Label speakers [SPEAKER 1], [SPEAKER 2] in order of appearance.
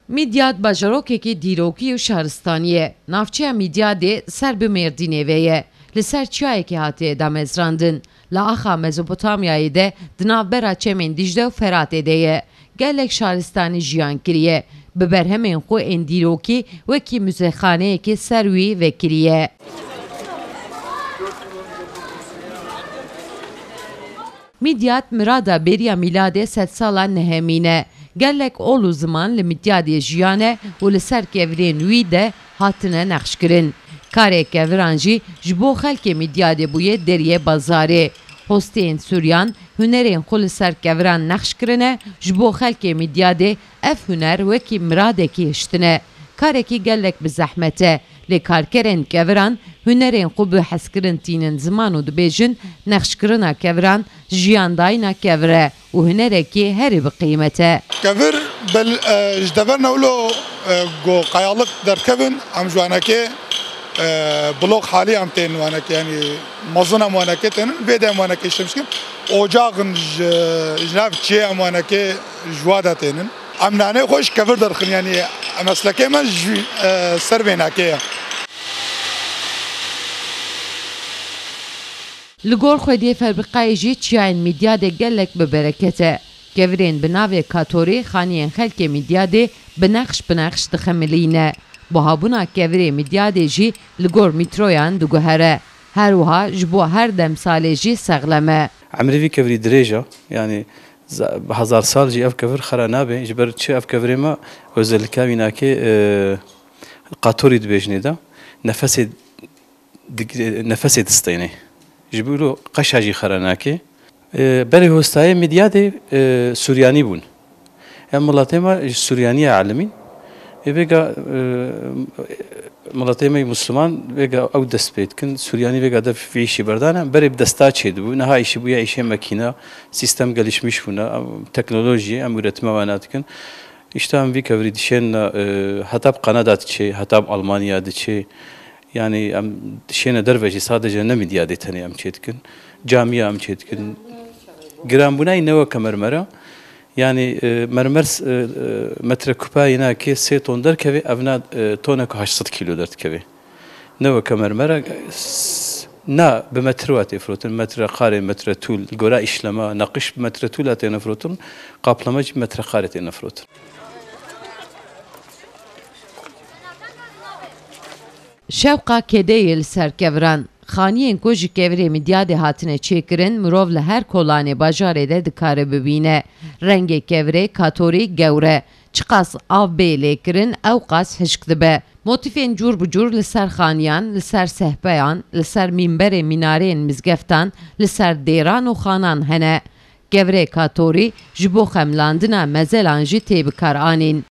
[SPEAKER 1] Midyat bajarokekî dîrokî û şaristanî ye. Navçeya Midyadê ser bi Mêrdînê ve ye. Li ser çiyayekê hatiye damezrandin. Li axa Mezopotamyayê de di navbera çemên Dicle û Feratê de ye. Gelek şaristanî jiyan kiriye. Bi berhemên xwe ên dîrokî wekî müzexaneyekê ser wî vekiriye. Midyat mirada beriya mîladê sed sala nehemîne. Gelek ol û ziman li Midyadê jiyane û li ser kevirên wî de hatine nexşkirin. Karê keviran jî ji bo xelkê Midyadê bûye deriye bazarê. Hosteyên Sûryan hunerên xwe li ser keviran nexşkirine, ji bo xelkê Midyadê ev huner wekî miradekî hiştine. Karekî gelek bi zehmet e. Lê karkerên keviran hunerên xwe bi hezkirin tînin ziman û dibêjin nexşkirina keviran jiyandayîna kevir e û hunerekî herî bi qîmet e.
[SPEAKER 2] Kevir ji deverna wilo got qayalık derkevin em ji wanekê blok halî em tên wanekê yanî mezin em wanekê tênin vê de em wanekê şemşkin ocaxin ji nav çiyê em wanekê ji wa de tênin. Em nanê xwe ji kevir derxin yanî meslekê me ji ser vênekê ye.
[SPEAKER 1] Li gor Xwediyê Ferbixayê jî çiyayên Midyadê gelek bi bereket e. Kevirên bi navê Katorî xaniyên xelkê Midyadê bi nexş dixemilîne. Buhabûna kevirê Midyadê jî li gor mîtroyan diguhere. Her wiha ji bo her demsalê jî sexlem e.
[SPEAKER 3] Emirê vî kevirî dirêj e, yanî hezar sal jî ev kevir xera nabe, ji ber çi ev kevirê me özellikle wînakê Katorî dibêjinê de nefesê distêne. Ji bo qeşa jî xera nake. Berê hostayê Midyadê Suryanî bûn. Em miletê me ji Suryanî elimîn. Vêga miletê me Müslüman vêga ew dest pê dikin, Suryanî vêga de vê îşî berdane, berê bi desta çêdibû, niha îşî bûye îşê makîne, sîstem gelişmiş bûne, teknolojiyê em üretime wana dikin. İşte em vî kevirî dişên heta bi Kanada diçê, heta bi Almanya diçê. Yani em dişêne derve jî sadece ne Midyadê tenê em çê dikin. Camiya em çê dikin. Giranbûnayê neweke mermera. Yani mermer metrekûpayê nakê 3 ton derkeve, ev tonek 800 kilo derkeve. Neweke mermera na bi metre wa tê firotin, metre qarê, metre tûl, gora îşlema, naqîş bi metre tûla têne firotin, qaplama jî metre qarê têne firotin.
[SPEAKER 1] Şewqa kedeyê li ser keviran. Xaniyên ku ji kevirê Midyadê hatine çêkirin, mirov li her kolanê bajarê de dikare bibîne. Rengê kevirê Katorî gewr e. Çi qas av bê lêkirin, ew qas hişk dibe. Motifên cûr bi cûr li ser xaniyan, li ser sehpeyan, li ser mînberê mînareyên mizgeftan, li ser dêran û xanan hene. Kevirê Katorî ji bo xemlandina mezelan jî tê bikar anîn.